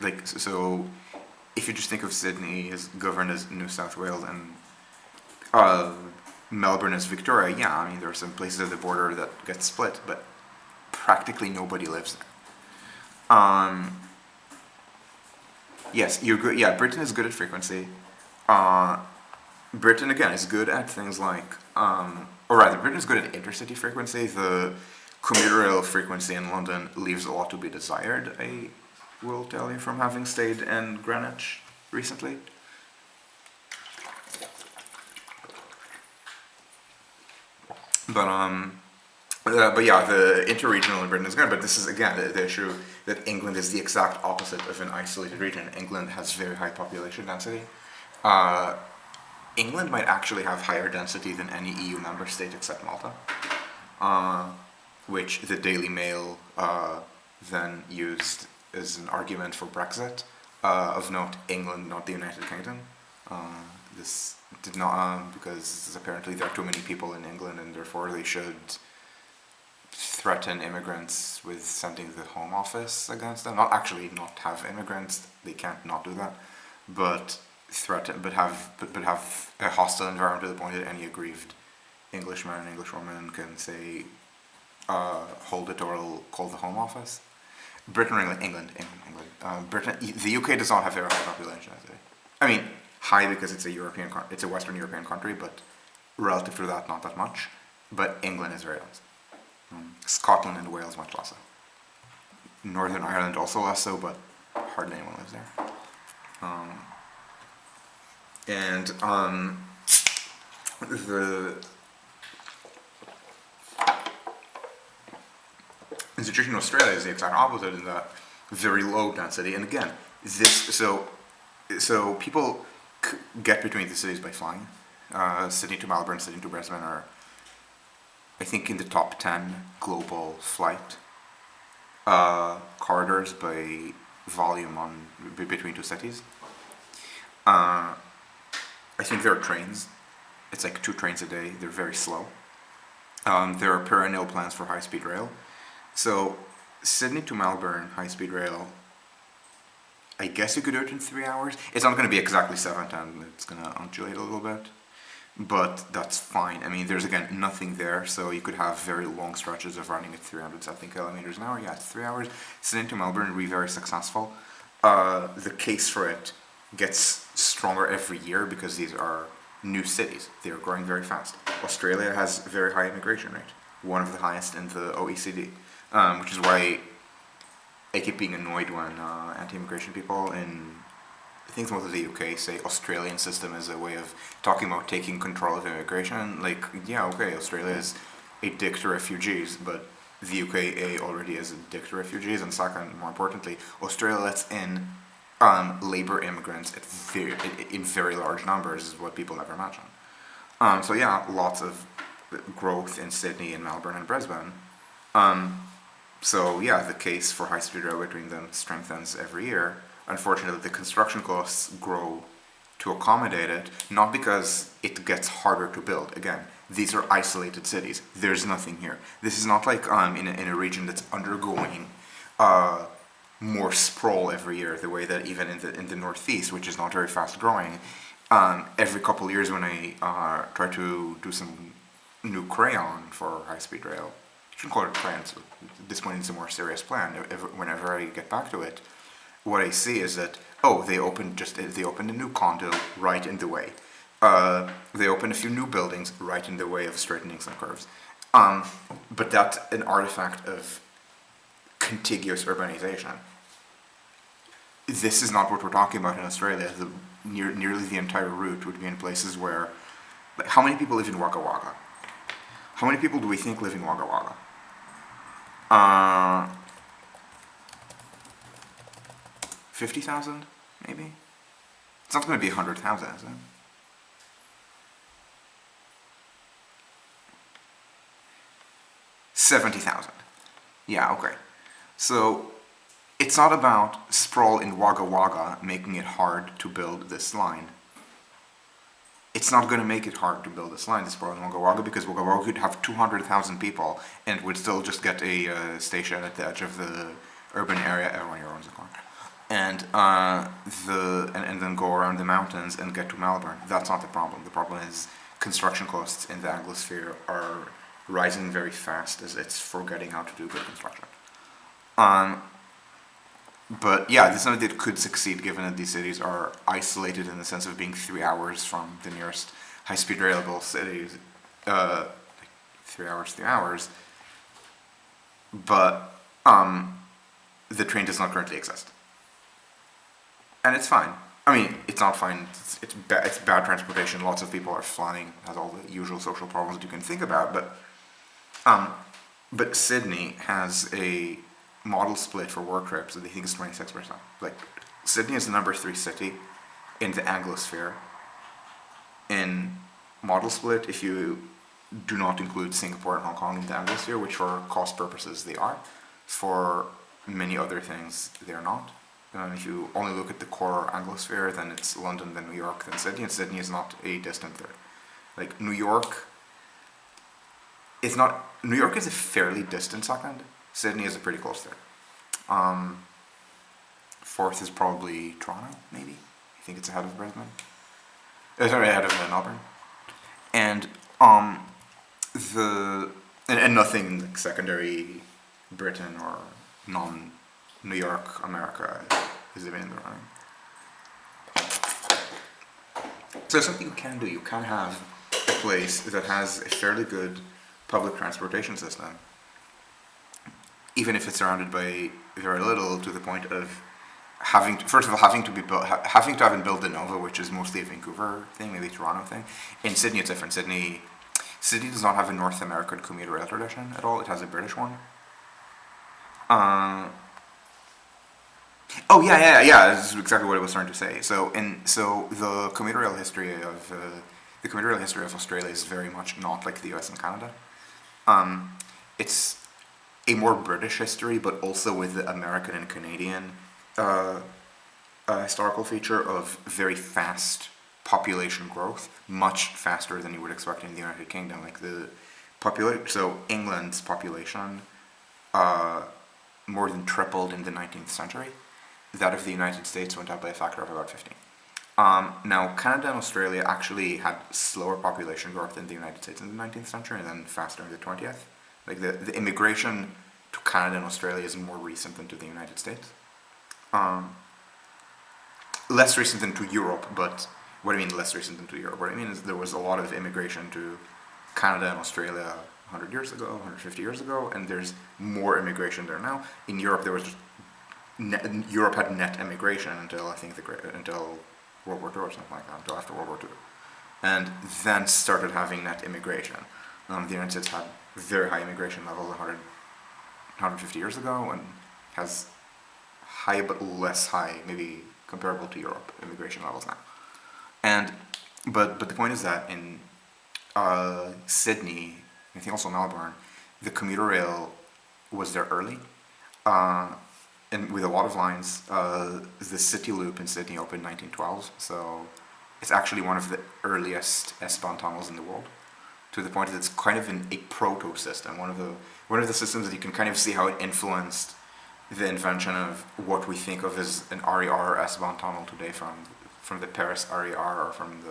like, so if you just think of Sydney as governed as New South Wales and Melbourne as Victoria, yeah, I mean, there are some places at the border that get split, but practically nobody lives there. Yes, you're good. Yeah, Britain is good at frequency. Britain, again, is good at things like, or rather, Britain is good at intercity frequency. The commuter rail frequency in London leaves a lot to be desired, I will tell you from having stayed in Greenwich recently. But yeah, the interregional in Britain is good, but this is, again, the issue that England is the exact opposite of an isolated region. England has very high population density. England might actually have higher density than any EU member state except Malta, which the Daily Mail then used as an argument for Brexit. Of note, England, not the United Kingdom. This did not, because apparently there are too many people in England and therefore they should threaten immigrants with sending the Home Office against them. Not actually not have immigrants, they can't not do that, but threaten, but have a hostile environment to the point that any aggrieved Englishman and Englishwoman can say, hold it or I'll call the Home Office. Britain or England. Britain, the UK does not have very high population density. I mean, high because it's a Western European country, but relative to that, not that much. But England is very dense. Scotland and Wales much less so. Northern Ireland also less so, but hardly anyone lives there. The situation in Australia is the exact opposite in that very low density. And again, so people get between the cities by flying. Sydney to Melbourne, Sydney to Brisbane are, I think, in the top 10 global flight corridors by volume between two cities. I think there are trains. It's like 2 trains a day. They're very slow. There are perennial plans for high-speed rail. So Sydney to Melbourne high-speed rail I guess you could do it in 3 hours. It's not going to be exactly 7 10. It's going to undulate a little bit, but that's fine. I mean, there's again nothing there, so you could have very long stretches of running at 300 something kilometers an hour. Yeah, it's 3 hours. Sydney to Melbourne will be very successful. The case for it gets stronger every year because these are new cities. They are growing very fast. Australia has a very high immigration rate, one of the highest in the OECD, which is why I keep being annoyed when anti-immigration people in, I think most of the UK say Australian system as a way of talking about taking control of immigration. Like, yeah, okay, Australia is a dick to refugees, but the UK already is a dick to refugees, and second, more importantly, Australia lets in labor immigrants in very large numbers, is what people never imagine. So yeah, lots of growth in Sydney and Melbourne and Brisbane. So yeah, the case for high-speed rail between them strengthens every year. Unfortunately, the construction costs grow to accommodate it, not because it gets harder to build. Again, these are isolated cities. There's nothing here. This is not like in a region that's undergoing more sprawl every year, the way that even in the Northeast, which is not very fast growing, every couple of years when I try to do some new crayon for high-speed rail, you shouldn't call it crayon, so at this point it's a more serious plan. Whenever I get back to it, what I see is that, oh, they opened a new condo right in the way. They opened a few new buildings right in the way of straightening some curves. But that's an artifact of contiguous urbanization. This is not what we're talking about in Australia. Nearly the entire route would be in places where, like, how many people live in Wagga Wagga? How many people do we think live in Wagga Wagga? 50,000, maybe? It's not going to be 100,000, is it? 70,000. Yeah, okay. So, it's not about sprawl in Wagga Wagga making it hard to build this line. It's not going to make it hard to build this line, this sprawl in Wagga Wagga, because Wagga Wagga could have 200,000 people and would still just get a station at the edge of the urban area. Everyone here owns a car. And then go around the mountains and get to Melbourne. That's not the problem. The problem is construction costs in the Anglosphere are rising very fast as it's forgetting how to do good construction. But yeah, this is something that could succeed given that these cities are isolated in the sense of being 3 hours from the nearest high-speed railable cities. Like 3 hours. But the train does not currently exist. And it's fine. I mean, it's not fine. It's bad transportation. Lots of people are flying. It has all the usual social problems that you can think about. But Sydney has a model split for work trips that they think is 26%. Like, Sydney is the number 3 city in the Anglosphere. In model split, if you do not include Singapore and Hong Kong in the Anglosphere, which for cost purposes they are, for many other things they're not. If you only look at the core Anglosphere, then it's London, then New York, then Sydney, and Sydney is not a distant third. Like, New York is a fairly distant second. Sydney is a pretty close third. Fourth is probably Toronto, maybe. I think it's ahead of Brisbane. Sorry, ahead of Melbourne. And and nothing in like secondary Britain or non-New York America is even in the running. So something you can do. You can have a place that has a fairly good public transportation system, even if it's surrounded by very little, to the point of having to have it built de novo, which is mostly a Vancouver thing, maybe a Toronto thing. In Sydney, it's different. Sydney does not have a North American commuter rail tradition at all. It has a British one. Oh yeah. This is exactly what I was trying to say. So the commuter rail history of Australia is very much not like the U.S. and Canada. It's a more British history, but also with the American and Canadian historical feature of very fast population growth, much faster than you would expect in the United Kingdom. Like so England's population more than tripled in the 19th century, that of the United States went up by a factor of about 15. Now, Canada and Australia actually had slower population growth than the United States in the 19th century and then faster in the 20th. Like the immigration to Canada and Australia is more recent than to the United States. Less recent than to Europe, but what I mean less recent than to Europe? What I mean is there was a lot of immigration to Canada and Australia 100 years ago, 150 years ago, and there's more immigration there now. In Europe, there was just Europe had net immigration until I think until World War II or something like that, until after World War II, and then started having net immigration. The United States had very high immigration levels 150 years ago, and has high but less high, maybe comparable to Europe, immigration levels now. And but the point is that in Sydney, I think also Melbourne, the commuter rail was there early, and with a lot of lines. The City Loop in Sydney opened in 1912, so it's actually one of the earliest S-Bahn tunnels in the world, to the point that it's kind of a proto-system, one of the systems that you can kind of see how it influenced the invention of what we think of as an RER S-Bahn tunnel today, from the Paris RER or from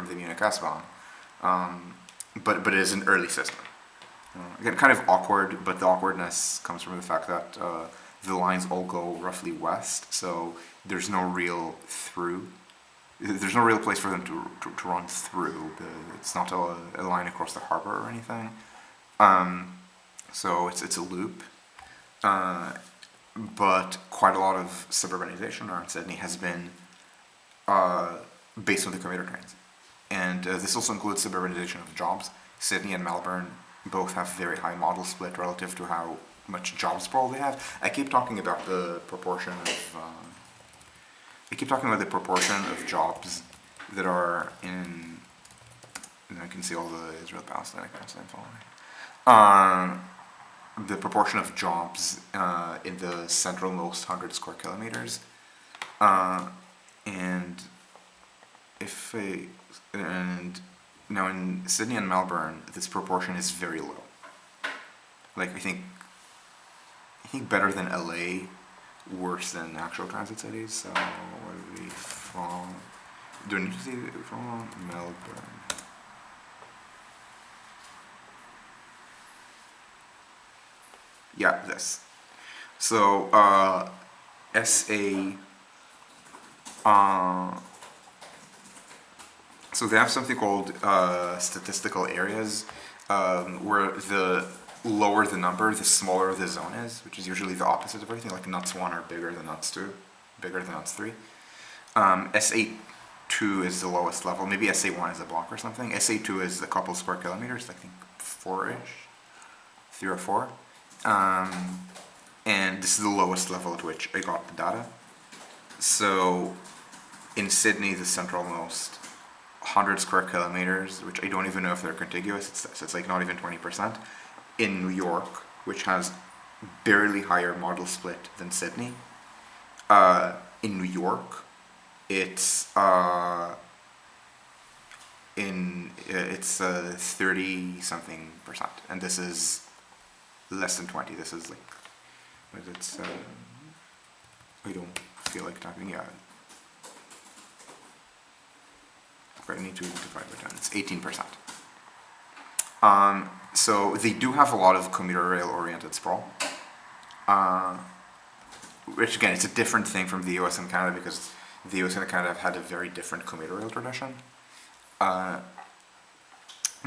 the Munich S-Bahn. But it is an early system. Again, kind of awkward, but the awkwardness comes from the fact that the lines all go roughly west, so there's no real place for them to run through. It's not a line across the harbor or anything. So it's a loop. But quite a lot of suburbanization around Sydney has been based on the commuter trains. And this also includes suburbanization of jobs. Sydney and Melbourne both have very high model split relative to how much job sprawl they have. I keep talking about the proportion of jobs that are in. And I can see all the Israel-Palestine following. The proportion of jobs in the centralmost 100 square kilometers, and now in Sydney and Melbourne, this proportion is very low. Like I think better than LA, worse than actual transit cities. So what are we from? Do I need to see from Melbourne? Yeah, this. So SA. So they have something called statistical areas, where the lower the number, the smaller the zone is, which is usually the opposite of everything. Like nuts 1 are bigger than nuts 2, bigger than nuts 3. SA2 is the lowest level. Maybe SA1 is a block or something. SA2 is a couple square kilometers, I think 4-ish, 3 or 4. And this is the lowest level at which I got the data. So in Sydney, the centralmost 100 square kilometers, which I don't even know if they're contiguous, it's like not even 20%. In New York, which has barely higher model split than Sydney, in New York, it's 30-something%, and this is less than 20. This is like, I don't feel like typing. Yeah, I need to divide by 10. It's 18%. So they do have a lot of commuter rail oriented sprawl, which again, it's a different thing from the US and Canada, because the US and Canada have had a very different commuter rail tradition. And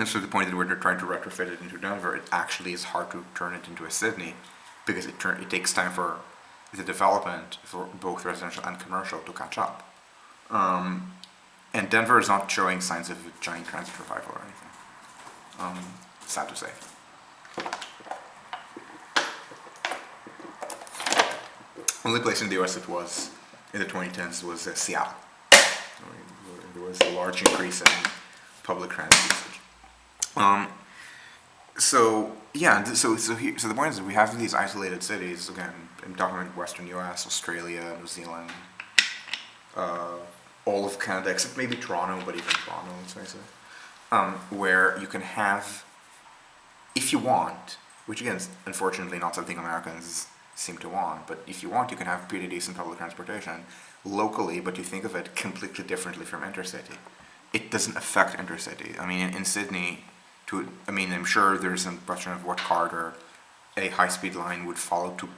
so the point that we're trying to retrofit it into Denver, it actually is hard to turn it into a Sydney, because it takes time for the development for both residential and commercial to catch up. And Denver is not showing signs of a giant transit revival or anything. Sad to say. Only place in the US it was in the 2010s was Seattle. There was a large increase in public transit usage. So the point is that we have these isolated cities. Again, I'm talking about Western US, Australia, New Zealand, all of Canada, except maybe Toronto, but even Toronto, let's face it, where you can have, if you want, which again is unfortunately not something Americans seem to want. But if you want, you can have pretty decent public transportation locally, but you think of it completely differently from intercity. It doesn't affect intercity. I mean, in Sydney, I'm sure there's some question of what corridor a high-speed line would follow to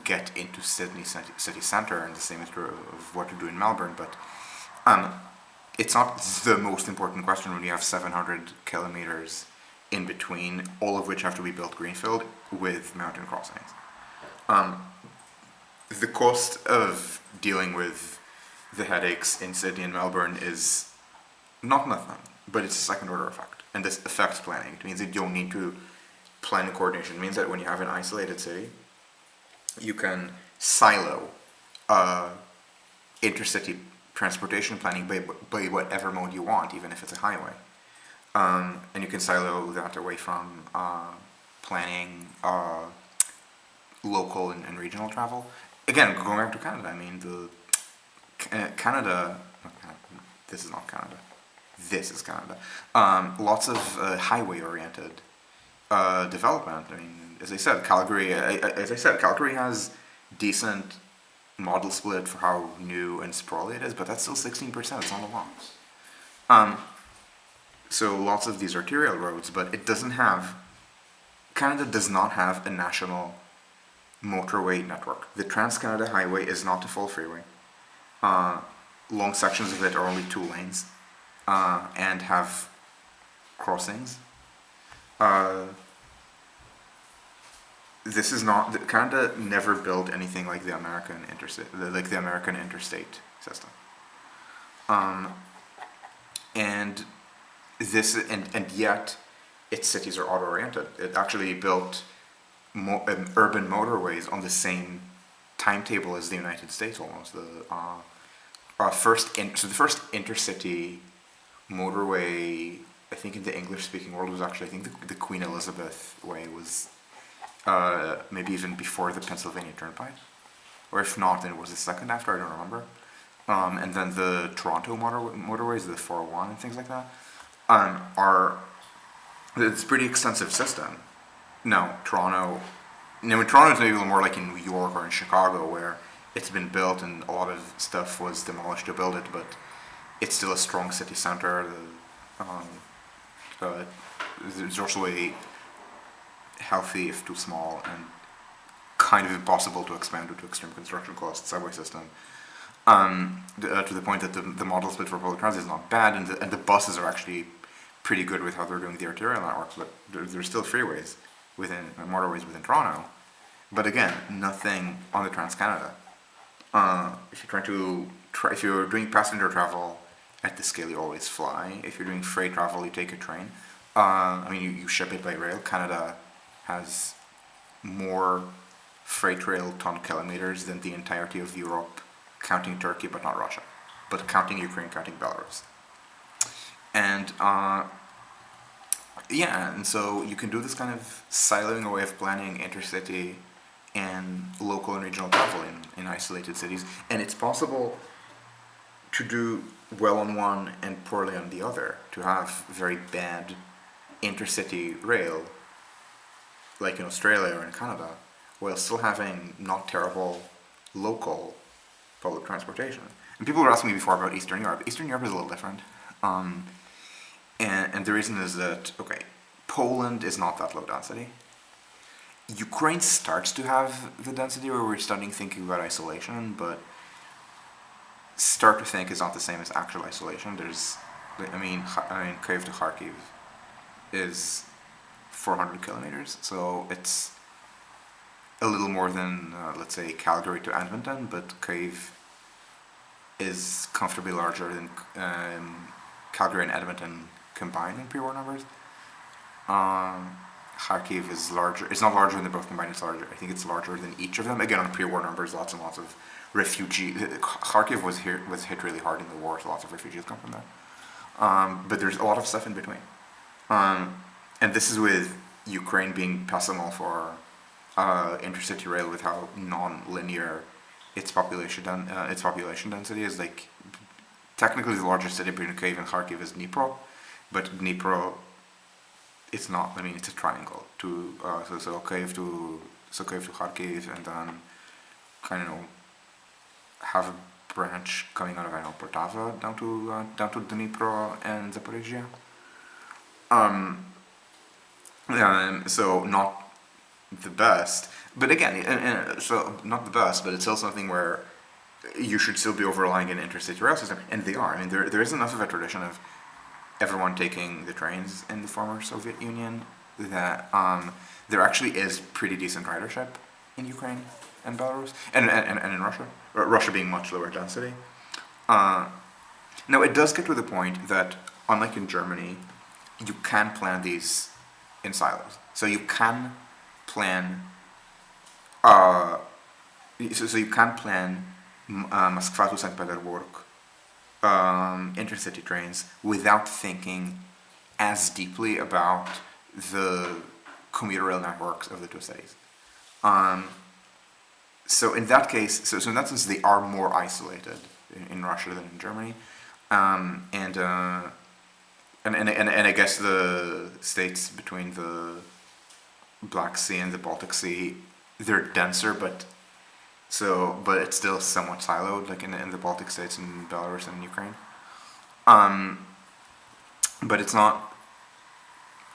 get into Sydney city centre, and the same is true of what to do in Melbourne, but it's not the most important question when you have 700 kilometres in between, all of which have to be built greenfield with mountain crossings. The cost of dealing with the headaches in Sydney and Melbourne is not nothing, but it's a second order effect. And this affects planning. It means that you don't need to plan in coordination. It means that when you have an isolated city, you can silo intercity transportation planning by whatever mode you want, even if it's a highway. And you can silo that away from planning local and regional travel. Again, going back to Canada, I mean, Canada, this is not Canada, this is Canada. Lots of highway-oriented development. I mean, as I said, Calgary has decent model split for how new and sprawly it is, but that's still 16%. It's not a lot. So lots of these arterial roads, but Canada does not have a national motorway network. The Trans-Canada Highway is not a full freeway. Long sections of it are only 2 lanes and have crossings. Canada never built anything like the American interstate system. And yet its cities are auto-oriented. It actually built urban motorways on the same timetable as the United States almost. The first intercity motorway, I think in the English-speaking world, was actually, I think the Queen Elizabeth Way was maybe even before the Pennsylvania Turnpike, or if not, then it was the second after, I don't remember. And then the Toronto motorways, the 401 and things like that, it's a pretty extensive system. Toronto is maybe a little more like in New York or in Chicago, where it's been built and a lot of stuff was demolished to build it, but it's still a strong city center. There's also a healthy, if too small, and kind of impossible to expand due to extreme construction costs subway system. To the point that the model split for public transit is not bad, and the buses are actually pretty good with how they're doing the arterial networks, but there's still freeways motorways within Toronto. But again, nothing on the Trans-Canada. If you're doing passenger travel at the scale you always fly, if you're doing freight travel, you take a train. You ship it by rail. Canada has more freight rail ton kilometers than the entirety of Europe, counting Turkey but not Russia, but counting Ukraine, counting Belarus. And and so you can do this kind of siloing away of planning intercity and local and regional travel in isolated cities, and it's possible to do well on one and poorly on the other, to have very bad intercity rail, like in Australia or in Canada, while still having not terrible local public transportation. And people were asking me before about Eastern Europe. Eastern Europe is a little different. And the reason is that, Poland is not that low density. Ukraine starts to have the density where we're starting thinking about isolation, but start to think is not the same as actual isolation. Kyiv to Kharkiv is 400 kilometers, so it's a little more than, let's say, Calgary to Edmonton, but Kyiv is comfortably larger than Calgary and Edmonton combined in pre-war numbers. Kharkiv is larger. It's not larger than they both combined. It's larger. I think it's larger than each of them. Again, on pre-war numbers, lots and lots of refugees. Kharkiv was hit really hard in the war, so lots of refugees come from there. But there's a lot of stuff in between. And this is with Ukraine being pessimal for intercity rail, with how non-linear its population density is. Like, technically the largest city between Kyiv and Kharkiv is Dnipro, but Dnipro, it's not. It's a triangle. Kyiv to so Kyiv to Kharkiv, and then kind of have a branch coming out of, I don't know, Poltava down to Dnipro and Zaporizhia. So not the best, but again, so not the best, but it's still something where you should still be overlying an intercity rail system, and they are. I mean, there is enough of a tradition of everyone taking the trains in the former Soviet Union that there actually is pretty decent ridership in Ukraine and Belarus, and in Russia. Russia being much lower density. Now, it does get to the point that, unlike in Germany, you can plan these in silos. So you can plan. So you can plan Moskva to St. Petersburg intercity trains without thinking as deeply about the commuter rail networks of the two cities. So in that case, so in that sense, they are more isolated in Russia than in Germany, and I guess the states between the Black Sea and the Baltic Sea, they're denser, but it's still somewhat siloed, like in the Baltic states and Belarus and Ukraine. But it's not.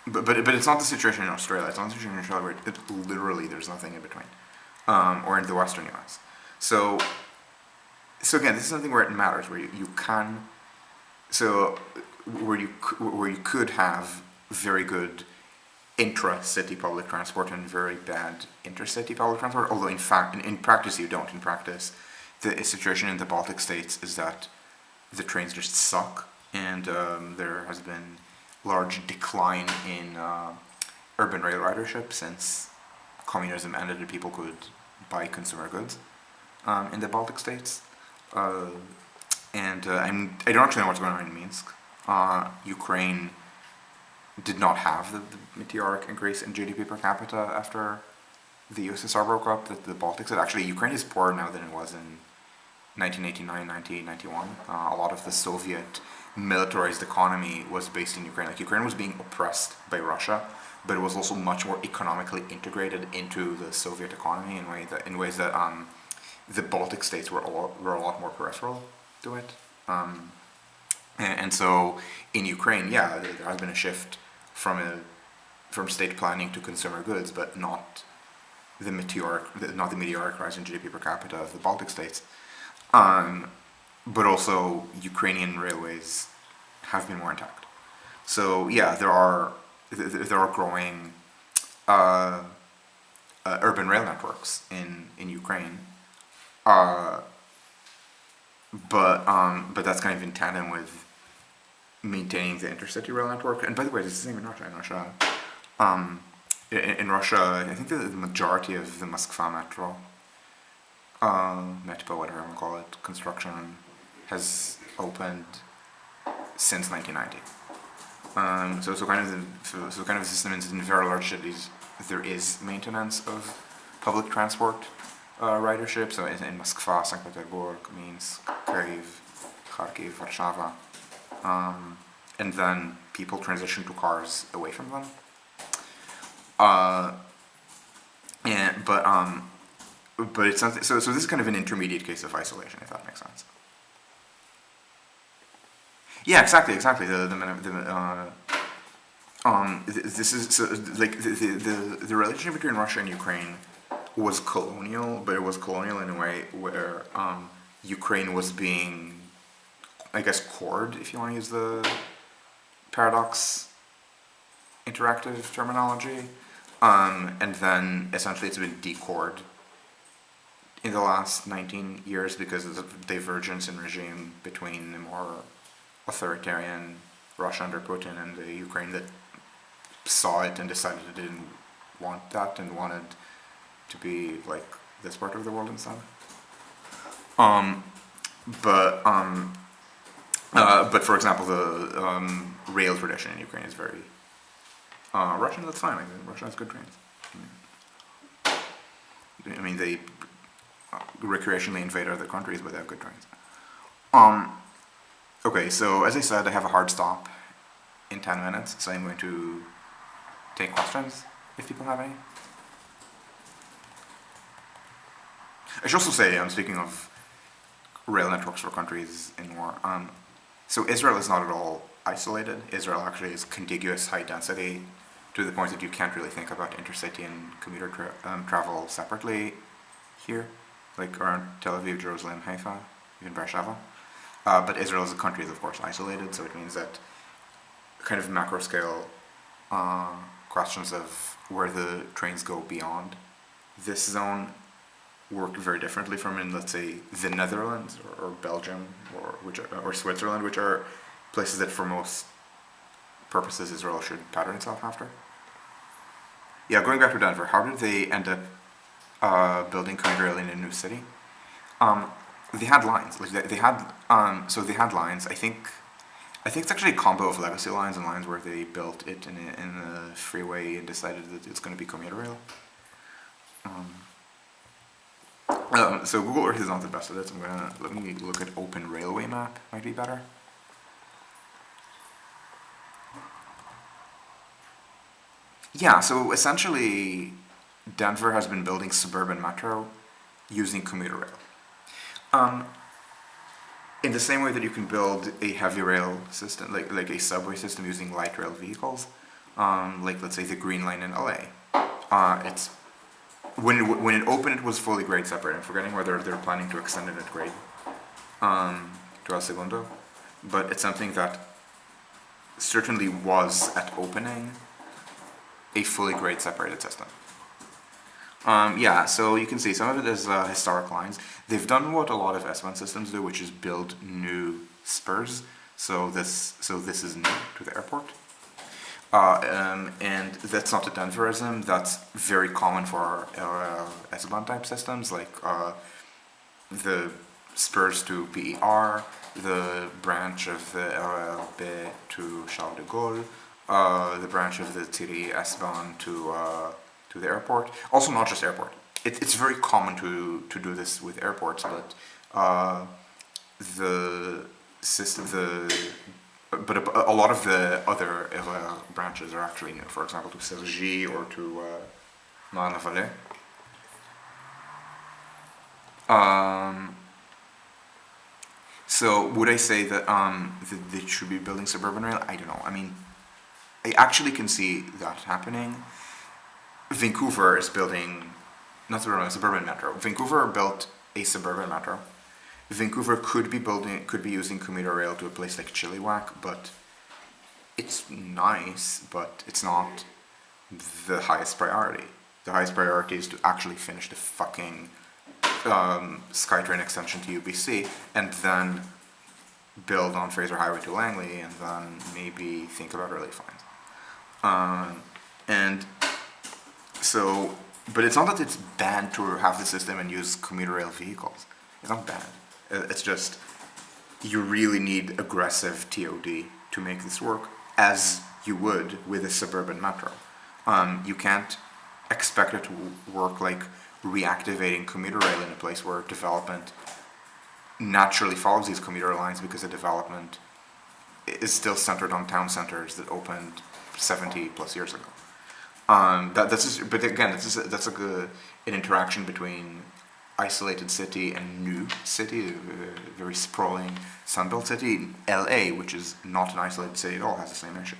But it's not the situation in Australia. It's not the situation in Australia where literally there's nothing in between, or in the Western U.S. So again, this is something where it matters, where you can, where you could have very good intra-city public transport and very bad intercity public transport. Although in fact, in practice, you don't. In practice, the situation in the Baltic states is that the trains just suck, and there has been large decline in urban rail ridership since communism ended and people could buy consumer goods in the Baltic states. I don't actually know what's going on in Minsk. Ukraine did not have the meteoric increase in GDP per capita after the USSR broke up that the Baltics had. Actually, Ukraine is poorer now than it was in 1989, 1991. A lot of the Soviet militarized economy was based in Ukraine. Like, Ukraine was being oppressed by Russia, but it was also much more economically integrated into the Soviet economy in ways that the Baltic states were a lot more peripheral to it. And so in Ukraine, yeah, there has been a shift from state planning to consumer goods, but not the meteoric rise in GDP per capita of the Baltic states. But also Ukrainian railways have been more intact. So yeah, there are growing urban rail networks in Ukraine, but that's kind of in tandem with maintaining the intercity rail network. And by the way, this is the same in Russia. In Russia, I think the majority of the Moskva metro, Metro, whatever you want to call it, construction has opened since 1990. So kind of the system is in very large cities. There is maintenance of public transport ridership. So in Moskva, St. Petersburg, Minsk, Kyiv, Kharkiv, Warsaw, and then people transition to cars away from them. But it's something. So this is kind of an intermediate case of isolation, if that makes sense. Yeah, exactly. This is so, like the relationship between Russia and Ukraine was colonial, but it was colonial in a way where Ukraine was being, I guess, cored, if you want to use the paradox interactive terminology, and then essentially it's been decored in the last 19 years because of the divergence in regime between the more authoritarian Russia under Putin and the Ukraine that saw it and decided it didn't want that and wanted to be like this part of the world instead. But for example, the rail tradition in Ukraine is very Russian. That's fine. I mean, Russia has good trains. I mean, they recreationally invade other countries, but they have good trains. Okay, so as I said, I have a hard stop in 10 minutes, so I'm going to take questions if people have any. I should also say, speaking of rail networks for countries in war, so Israel is not at all isolated. Israel actually is contiguous, high density, to the point that you can't really think about intercity and commuter travel separately here, like around Tel Aviv, Jerusalem, Haifa, even Beersheba. But Israel as a country is of course isolated, so it means that kind of macro scale questions of where the trains go beyond this zone work very differently from in, let's say, the Netherlands or Belgium or Switzerland, which are places that for most purposes Israel should pattern itself after. Yeah, going back to Denver, how did they end up building commuter rail in a new city? They had lines. Like they had so they had lines. I think it's actually a combo of legacy lines and lines where they built it in a freeway and decided that it's going to be commuter rail. So Google Earth is not the best at it. So let me look at Open Railway Map. Might be better. Yeah. So essentially, Denver has been building suburban metro using commuter rail. In the same way that you can build a heavy rail system, like a subway system using light rail vehicles, like let's say the Green Line in LA. It's when it opened, it was fully grade separate. I'm forgetting whether they're planning to extend it at grade to El Segundo, but it's something that certainly was at opening a fully grade separated system. Yeah, so you can see some of it is historic lines. They've done what a lot of S1 systems do, which is build new spurs. So this is new to the airport. And that's not a Denverism, that's very common for S-Bahn type systems, like the spurs to PER, the branch of the RLB to Charles de Gaulle, the branch of the Thierry S-Bahn to the airport. Also not just airport. It's very common to do this with airports, but but a lot of the other branches are actually new. For example, to Cergy or to Marne-la-Vallée. So would I say that they should be building suburban rail? I don't know. I mean, I actually can see that happening. Vancouver is building, not suburban metro. Vancouver built a suburban metro. Vancouver could be using commuter rail to a place like Chilliwack, but it's nice, but it's not the highest priority. The highest priority is to actually finish the fucking SkyTrain extension to UBC, and then build on Fraser Highway to Langley, and then maybe think about relief lines. And so, but it's not that it's bad to have the system and use commuter rail vehicles. It's not bad. It's just you really need aggressive TOD to make this work, as you would with a suburban metro. You can't expect it to work like reactivating commuter rail in a place where development naturally follows these commuter lines, because the development is still centered on town centers that opened 70 plus years ago. But again, that's an interaction between isolated city and new city, a very sprawling Sunbelt city. LA, which is not an isolated city at all, has the same issue.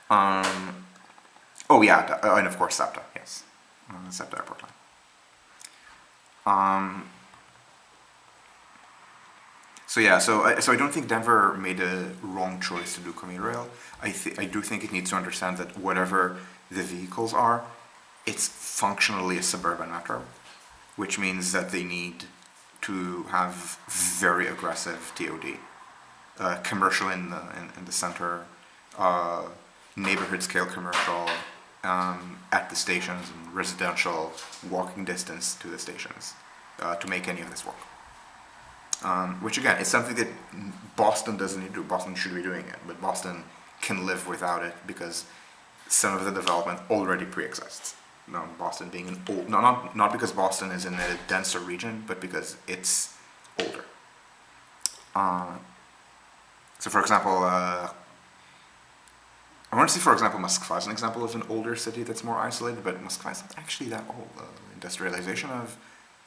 Oh yeah, and of course SEPTA, yes, SEPTA airport line. So yeah, so I don't think Denver made a wrong choice to do commuter rail. I do think it needs to understand that whatever the vehicles are, it's functionally a suburban metro, which means that they need to have very aggressive TOD, commercial in the center, neighborhood scale commercial at the stations, and residential walking distance to the stations to make any of this work. Which again is something that Boston doesn't need to do. Boston should be doing it, but Boston can live without it because some of the development already pre-exists. Boston being an old, not because Boston is in a denser region, but because it's older. So for example, I want to see, for example, Moskva is an example of an older city that's more isolated, but Moskva is not actually that old. Industrialization of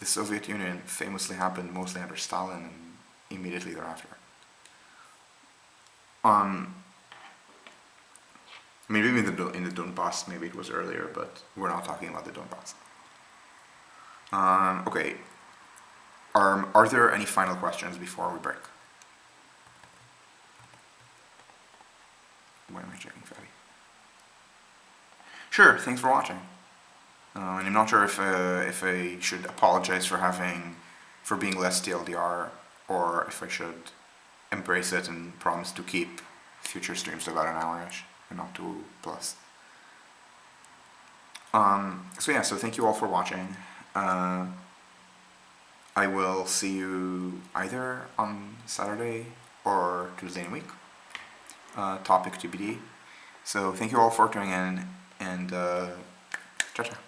the Soviet Union famously happened mostly under Stalin and immediately thereafter. Maybe in the Donbass, maybe it was earlier, but we're not talking about the Donbass. Okay. Are there any final questions before we break? Why am I checking Fatty? Sure. Thanks for watching. And I'm not sure if I should apologize for being less TLDR, or if I should embrace it and promise to keep future streams to about an hour-ish and not 2+. So thank you all for watching. I will see you either on Saturday or Tuesday in a week. Topic TBD. So thank you all for tuning in, and ciao ciao.